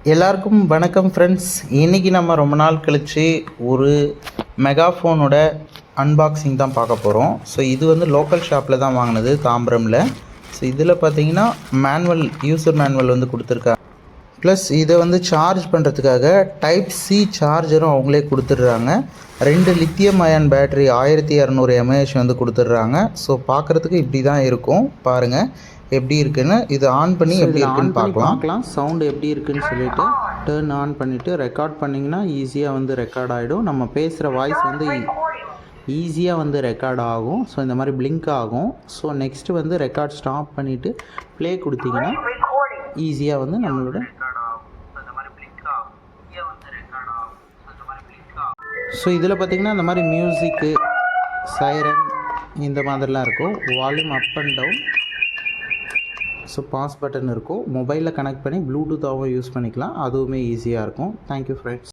எல்லாருக்கும் வணக்கம் ஃப்ரெண்ட்ஸ். இன்றைக்கி நம்ம ரொம்ப நாள் கழித்து ஒரு மெகாஃபோனோட அன்பாக்சிங் தான் பார்க்க போகிறோம். ஸோ இது வந்து லோக்கல் ஷாப்பில் தான் வாங்கினது, தாம்பரமில். ஸோ இதில் பார்த்தீங்கன்னா யூசர் மேனுவல் வந்து கொடுத்துருக்காங்க. ப்ளஸ் இதை வந்து சார்ஜ் பண்ணுறதுக்காக டைப் சி சார்ஜரும் அவங்களே கொடுத்துட்றாங்க. 2 லித்தியம் அயான் பேட்டரி 1200 mAh வந்து கொடுத்துட்றாங்க. ஸோ பார்க்குறதுக்கு இப்படி தான் இருக்கும். பாருங்கள் எப்படி இருக்குன்னு. இது ஆன் பண்ணி எப்படி இருக்குன்னு பார்க்கலாம். சவுண்டு எப்படி இருக்குன்னு சொல்லிட்டு டர்ன் ஆன் பண்ணிவிட்டு ரெக்கார்ட் பண்ணிங்கன்னா ஈஸியாக வந்து ரெக்கார்ட் ஆகிடும். நம்ம பேசுகிற வாய்ஸ் வந்து ஈஸியாக வந்து ரெக்கார்ட் ஆகும். ஸோ இந்த மாதிரி பிளிங்க் ஆகும். ஸோ நெக்ஸ்ட்டு வந்து ரெக்கார்ட் ஸ்டாப் பண்ணிவிட்டு ப்ளே கொடுத்தீங்கன்னா ஈஸியாக வந்து நம்மளோட ஸோ இதில் பார்த்திங்கன்னா இந்த மாதிரி மியூசிக்கு, சைரன் இந்த மாதிரிலாம் இருக்கும். Volume up and down. So pause button இருக்கும். மொபைலில் கனெக்ட் பண்ணி ப்ளூடூத்தாகவும் யூஸ் பண்ணிக்கலாம். அதுவுமே ஈஸியாக இருக்கும். Thank you friends.